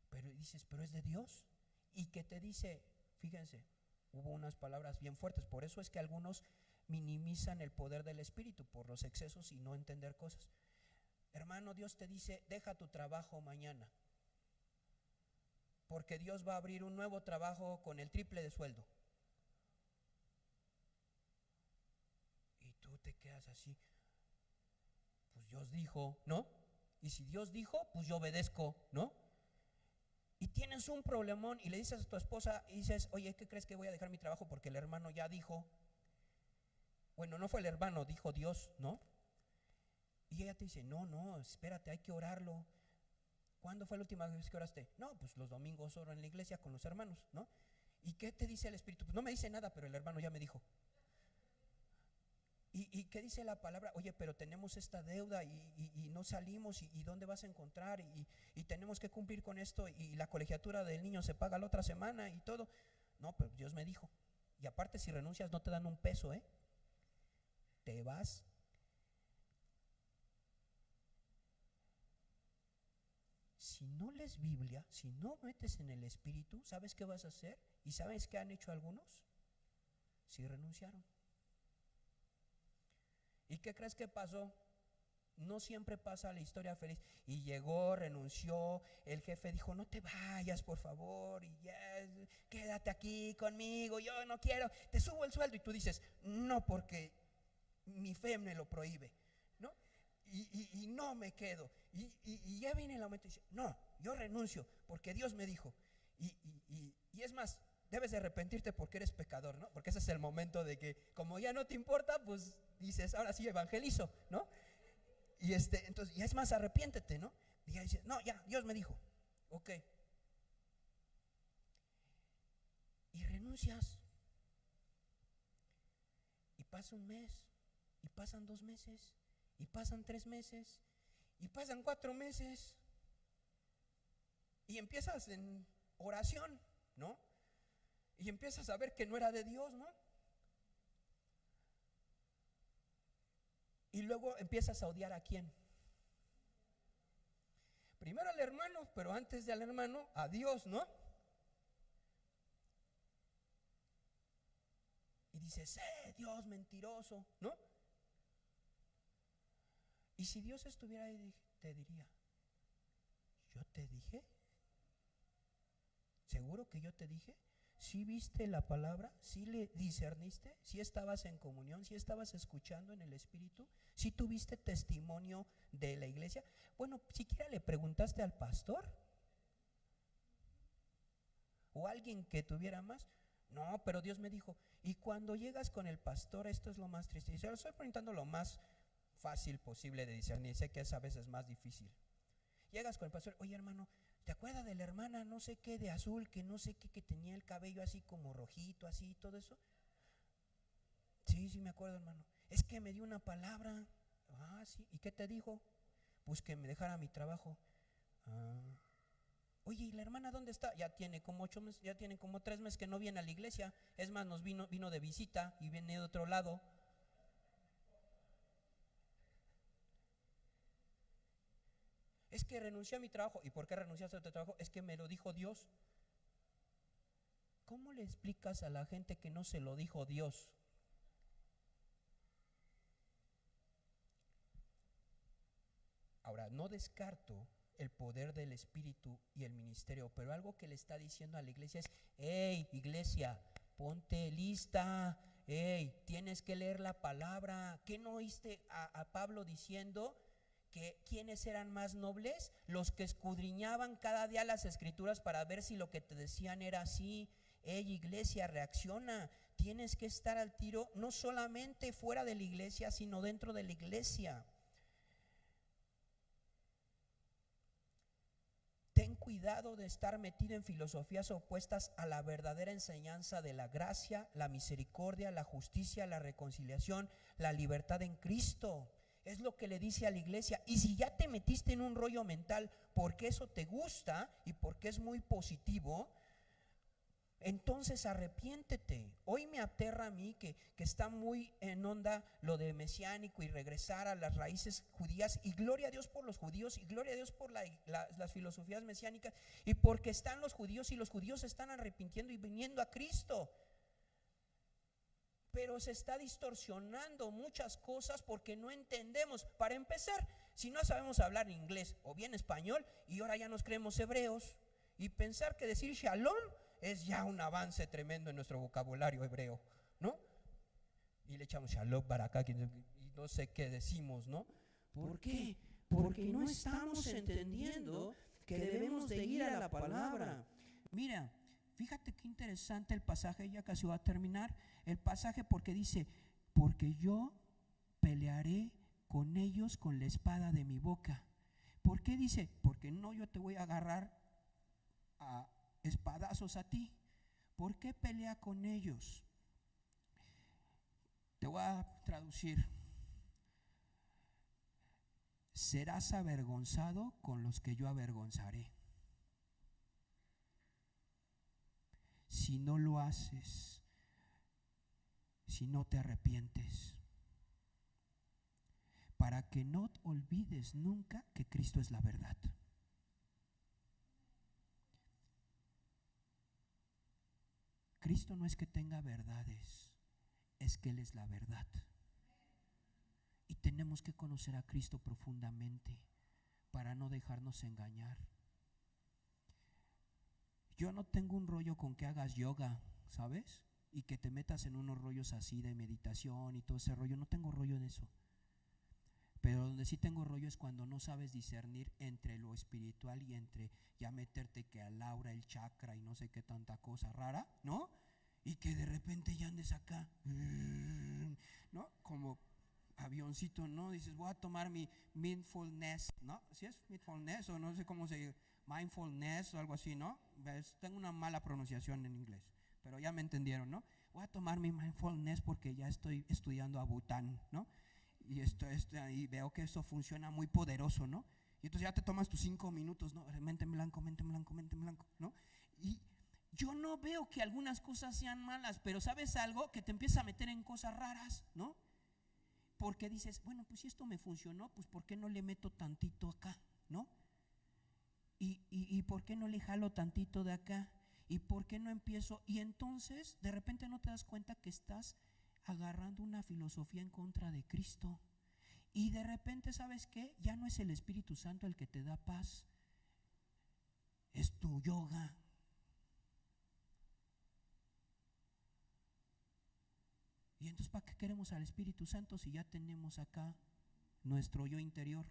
Pero dices, pero es de Dios. Y que te dice, fíjense, hubo unas palabras bien fuertes. Por eso es que algunos minimizan el poder del Espíritu por los excesos y no entender cosas. Hermano, Dios te dice, deja tu trabajo mañana, porque Dios va a abrir un nuevo trabajo con el triple de sueldo. Y tú te quedas así, pues Dios dijo, ¿no? Y si Dios dijo, pues yo obedezco, ¿no? Y tienes un problemón y le dices a tu esposa y dices, oye, ¿qué crees que voy a dejar mi trabajo porque el hermano ya dijo? Bueno, no fue el hermano, dijo Dios, ¿no? Y ella te dice, no, espérate, hay que orarlo. ¿Cuándo fue la última vez que oraste? No, pues los domingos oro en la iglesia con los hermanos, ¿no? ¿Y qué te dice el Espíritu? Pues no me dice nada, pero el hermano ya me dijo. ¿Y qué dice la palabra? Oye, pero tenemos esta deuda y no salimos y ¿dónde vas a encontrar? Y tenemos que cumplir con esto y la colegiatura del niño se paga la otra semana y todo. No, pero Dios me dijo. Y aparte si renuncias no te dan un peso, ¿eh? Te vas. Si no lees Biblia, si no metes en el Espíritu, ¿sabes qué vas a hacer? ¿Y sabes qué han hecho algunos? Sí renunciaron. ¿Y qué crees que pasó? No siempre pasa la historia feliz. Y llegó, renunció, el jefe dijo, no te vayas por favor, y ya, quédate aquí conmigo, yo no quiero, te subo el sueldo. Y tú dices, no, porque mi fe me lo prohíbe, ¿no? y no me quedo. Y ya viene el momento y dice, no, yo renuncio porque Dios me dijo. Y es más, debes de arrepentirte porque eres pecador, ¿no? Porque ese es el momento de que, como ya no te importa, pues dices, ahora sí evangelizo, ¿no? Y entonces, y es más, arrepiéntete, ¿no? Y ya dices, no, ya, Dios me dijo, ok. Y renuncias. Y pasa un mes, y pasan 2 meses, y pasan 3 meses, y pasan 4 meses. Y empiezas en oración, ¿no? Y empiezas a ver que no era de Dios, ¿no? Y luego empiezas a odiar a quién. Primero al hermano, pero antes del hermano, a Dios, ¿no? Y dices, Dios mentiroso, ¿no? Y si Dios estuviera ahí, te diría, ¿yo te dije? ¿Seguro que yo te dije? ¿Sí viste la palabra? ¿Sí le discerniste? ¿Sí estabas en comunión? ¿Sí estabas escuchando en el Espíritu? ¿Sí tuviste testimonio de la iglesia? Bueno, siquiera le preguntaste al pastor o alguien que tuviera más. No, pero Dios me dijo. Y cuando llegas con el pastor, esto es lo más triste. Y se lo estoy preguntando lo más fácil posible de discernir. Sé que es a veces más difícil. Llegas con el pastor, oye hermano, ¿te acuerdas de la hermana no sé qué de azul, que no sé qué, que tenía el cabello así como rojito, así y todo eso? Sí, me acuerdo, hermano. Es que me dio una palabra. Ah, sí. ¿Y qué te dijo? Pues que me dejara mi trabajo. Ah. Oye, ¿y la hermana dónde está? Ya tiene como 8 meses, ya tiene como 3 meses que no viene a la iglesia. Es más, nos vino de visita y viene de otro lado. Es que renuncié a mi trabajo. ¿Y por qué renunciaste a tu trabajo? Es que me lo dijo Dios. ¿Cómo le explicas a la gente que no se lo dijo Dios? Ahora, no descarto el poder del Espíritu y el ministerio, pero algo que le está diciendo a la iglesia es, hey, iglesia, ponte lista, hey, tienes que leer la palabra. ¿Qué no oíste a Pablo diciendo que quiénes eran más nobles? Los que escudriñaban cada día las escrituras para ver si lo que te decían era así. Hey, iglesia, reacciona. Tienes que estar al tiro, no solamente fuera de la iglesia, sino dentro de la iglesia. Ten cuidado de estar metido en filosofías opuestas a la verdadera enseñanza de la gracia, la misericordia, la justicia, la reconciliación, la libertad en Cristo. Es lo que le dice a la iglesia. Y si ya te metiste en un rollo mental porque eso te gusta y porque es muy positivo, entonces arrepiéntete. Hoy me aterra a mí que está muy en onda lo de mesiánico y regresar a las raíces judías, y gloria a Dios por los judíos y gloria a Dios por las filosofías mesiánicas, y porque están los judíos y los judíos se están arrepintiendo y viniendo a Cristo. Pero se está distorsionando muchas cosas porque no entendemos. Para empezar, si no sabemos hablar inglés o bien español y ahora ya nos creemos hebreos, y pensar que decir shalom es ya un avance tremendo en nuestro vocabulario hebreo, ¿no? Y le echamos shalom para acá y no sé qué decimos, ¿no? ¿Por qué? Porque no estamos entendiendo que debemos de ir a la palabra. Mira, fíjate qué interesante el pasaje, ya casi va a terminar el pasaje, porque dice, porque yo pelearé con ellos con la espada de mi boca. ¿Por qué dice? Porque no, yo te voy a agarrar a espadazos a ti. ¿Por qué pelea con ellos? Te voy a traducir. Serás avergonzado con los que yo avergonzaré. Si no lo haces, si no te arrepientes, para que no olvides nunca que Cristo es la verdad. Cristo no es que tenga verdades, es que Él es la verdad. Y tenemos que conocer a Cristo profundamente para no dejarnos engañar. Yo no tengo un rollo con que hagas yoga, ¿sabes? Y que te metas en unos rollos así de meditación y todo ese rollo. No tengo rollo en eso. Pero donde sí tengo rollo es cuando no sabes discernir entre lo espiritual y entre ya meterte que al aura, el chakra y no sé qué tanta cosa rara, ¿no? Y que de repente ya andes acá, ¿no? Como avioncito, ¿no? Dices, voy a tomar mi mindfulness, ¿no? ¿Sí es mindfulness o no sé cómo se dice? Mindfulness o algo así, ¿no? Tengo una mala pronunciación en inglés, pero ya me entendieron, ¿no? Voy a tomar mi mindfulness porque ya estoy estudiando a Bután, ¿no? Y veo que esto funciona muy poderoso, ¿no? Y entonces ya te tomas tus 5 minutos, ¿no? Mente en blanco, ¿no? Y yo no veo que algunas cosas sean malas, pero ¿sabes algo? Que te empieza a meter en cosas raras, ¿no? Porque dices, bueno, pues si esto me funcionó, pues ¿por qué no le meto tantito acá, ¿no? Y ¿por qué no le jalo tantito de acá? ¿Y por qué no empiezo? Y entonces de repente no te das cuenta que estás agarrando una filosofía en contra de Cristo. Y de repente, ¿sabes qué? Ya no es el Espíritu Santo el que te da paz, es tu yoga. Y entonces, ¿para qué queremos al Espíritu Santo si ya tenemos acá nuestro yo interior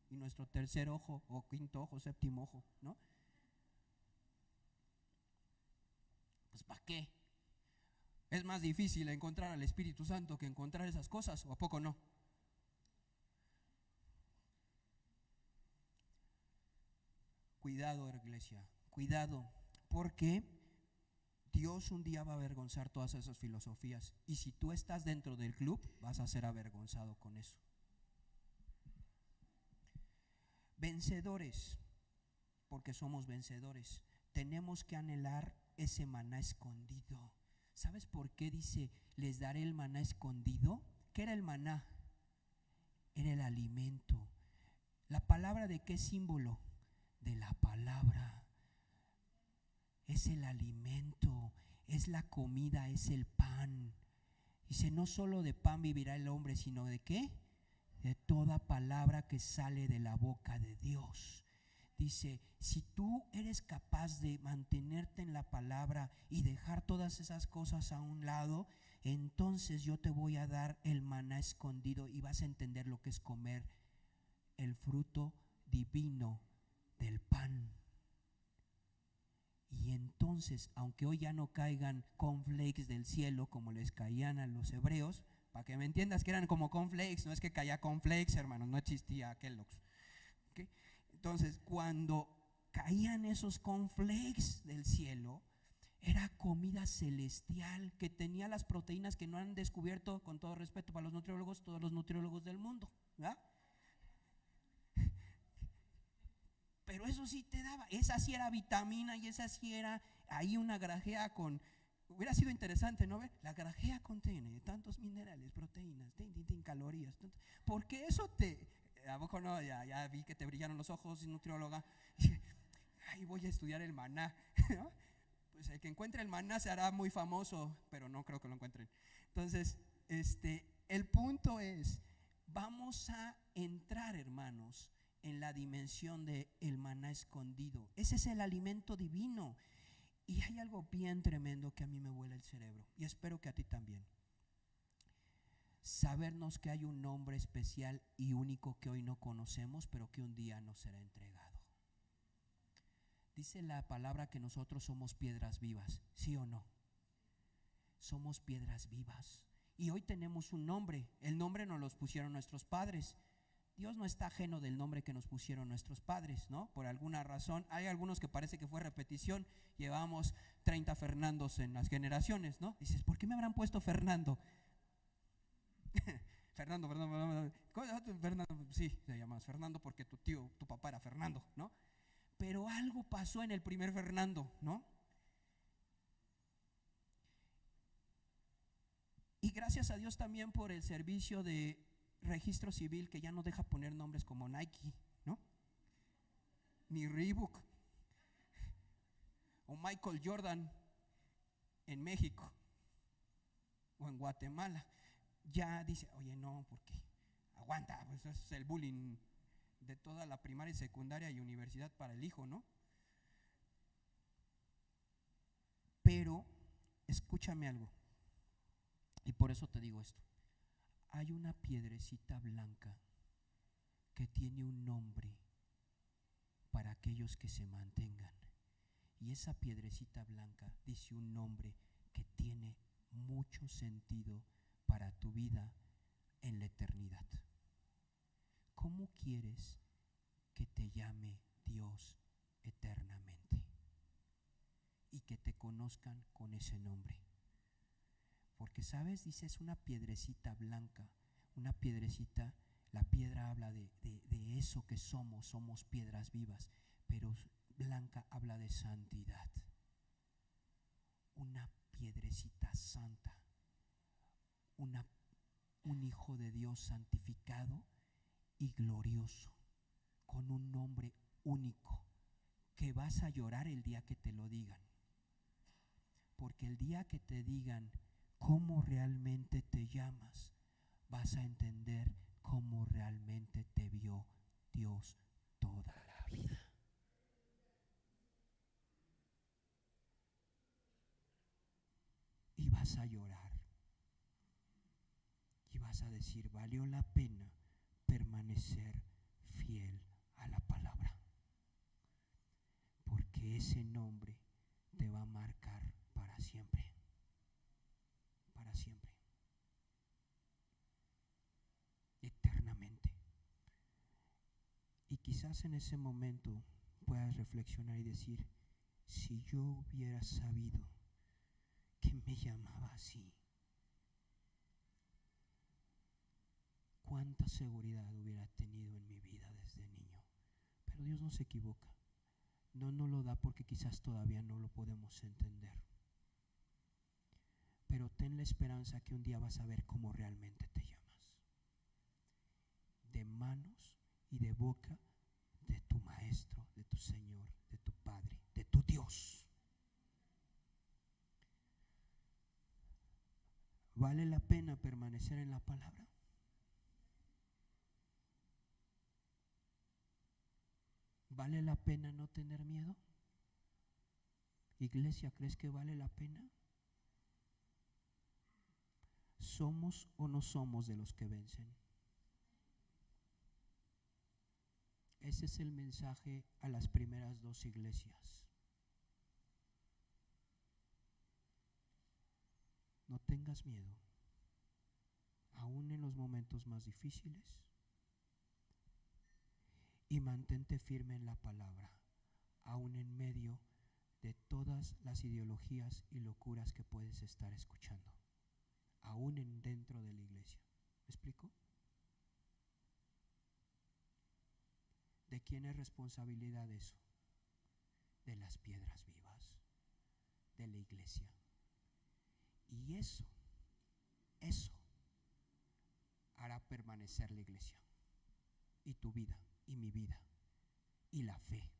y nuestro tercer ojo o quinto ojo, séptimo ojo, ¿no? Pues ¿para qué? Es más difícil encontrar al Espíritu Santo que encontrar esas cosas, ¿o a poco no? Cuidado, iglesia, cuidado, porque Dios un día va a avergonzar todas esas filosofías, y si tú estás dentro del club vas a ser avergonzado con eso. Vencedores, porque somos vencedores, tenemos que anhelar ese maná escondido. ¿Sabes por qué dice, les daré el maná escondido? ¿Qué era el maná? Era el alimento. ¿La palabra de qué símbolo? De la palabra. Es el alimento, es la comida, es el pan. Dice, no solo de pan vivirá el hombre, sino de ¿qué? De toda palabra que sale de la boca de Dios. Dice, si tú eres capaz de mantenerte en la palabra y dejar todas esas cosas a un lado, entonces yo te voy a dar el maná escondido y vas a entender lo que es comer el fruto divino del pan. Y entonces, aunque hoy ya no caigan cornflakes del cielo como les caían a los hebreos, para que me entiendas que eran como cornflakes, no es que caía cornflakes, hermanos, no existía Kellogg's. ¿Okay? Entonces, cuando caían esos cornflakes del cielo, era comida celestial que tenía las proteínas que no han descubierto, con todo respeto para los nutriólogos, todos los nutriólogos del mundo, ¿verdad? Pero eso sí te daba, esa sí era vitamina y esa sí era ahí una grajea con, hubiera sido interesante, ¿no? La grajea contiene tantos minerales, proteínas, calorías, porque eso te, a poco no, ya vi que te brillaron los ojos, nutrióloga, ay, voy a estudiar el maná, ¿no? Pues el que encuentre el maná se hará muy famoso, pero no creo que lo encuentren. Entonces, el punto es, vamos a entrar, hermanos, en la dimensión de el maná escondido. Ese es el alimento divino. Y hay algo bien tremendo que a mí me vuela el cerebro, y espero que a ti también. Sabernos que hay un nombre especial y único que hoy no conocemos, pero que un día nos será entregado. Dice la palabra que nosotros somos piedras vivas, ¿sí o no? Somos piedras vivas. Y hoy tenemos un nombre. El nombre nos los pusieron nuestros padres. Dios no está ajeno del nombre que nos pusieron nuestros padres, ¿no? Por alguna razón, hay algunos que parece que fue repetición. Llevamos 30 Fernandos en las generaciones, ¿no? Dices, ¿por qué me habrán puesto Fernando? Fernando, sí, se llama Fernando porque tu papá era Fernando, ¿no? Pero algo pasó en el primer Fernando, ¿no? Y gracias a Dios también por el servicio de registro civil que ya no deja poner nombres como Nike, ¿no? Ni Reebok o Michael Jordan en México o en Guatemala. Ya dice, oye, no, porque aguanta, pues es el bullying de toda la primaria, secundaria y universidad para el hijo, ¿no? Pero escúchame algo, y por eso te digo esto. Hay una piedrecita blanca que tiene un nombre para aquellos que se mantengan. Y esa piedrecita blanca dice un nombre que tiene mucho sentido para tu vida en la eternidad. ¿Cómo quieres que te llame Dios eternamente? Y que te conozcan con ese nombre. Porque, ¿sabes? Dice, es una piedrecita blanca, una piedrecita, la piedra habla de eso que somos piedras vivas, pero blanca habla de santidad. Una piedrecita santa, un hijo de Dios santificado y glorioso, con un nombre único, que vas a llorar el día que te lo digan. Porque el día que te digan cómo realmente te llamas, vas a entender cómo realmente te vio Dios toda la vida. Y vas a llorar. Y vas a decir, valió la pena permanecer fiel a la palabra. Porque ese nombre te va a marcar para siempre. Para siempre. Eternamente. Y quizás en ese momento puedas reflexionar y decir, si yo hubiera sabido que me llamaba así, cuánta seguridad hubiera tenido en mi vida desde niño. Pero Dios no se equivoca. No nos lo da porque quizás todavía no lo podemos entender. Pero ten la esperanza que un día vas a ver cómo realmente te llamas. De manos y de boca de tu Maestro, de tu Señor, de tu Padre, de tu Dios. ¿Vale la pena permanecer en la palabra? ¿Vale la pena no tener miedo? Iglesia, ¿crees que vale la pena? ¿Somos o no somos de los que vencen? Ese es el mensaje a las primeras dos iglesias. No tengas miedo, aún en los momentos más difíciles, y mantente firme en la palabra, aún en medio de todas las ideologías y locuras que puedes estar escuchando, aún dentro de la iglesia. ¿Me explico? ¿De quién es responsabilidad eso? De las piedras vivas, de la iglesia. Y eso hará permanecer la iglesia, y tu vida, y mi vida, y la fe.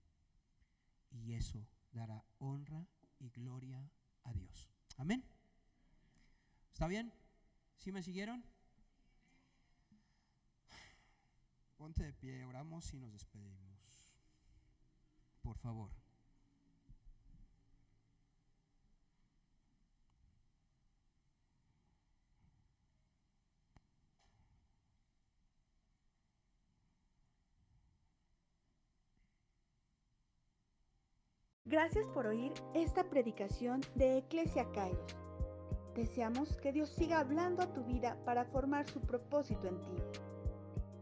Y eso dará honra y gloria a Dios. Amén. ¿Está bien? ¿Sí me siguieron? Ponte de pie, oramos y nos despedimos. Por favor. Gracias por oír esta predicación de Eclesia Kairos. Deseamos que Dios siga hablando a tu vida para formar su propósito en ti.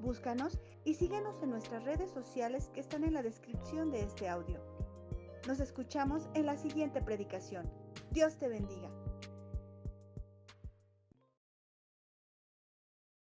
Búscanos y síguenos en nuestras redes sociales que están en la descripción de este audio. Nos escuchamos en la siguiente predicación. Dios te bendiga.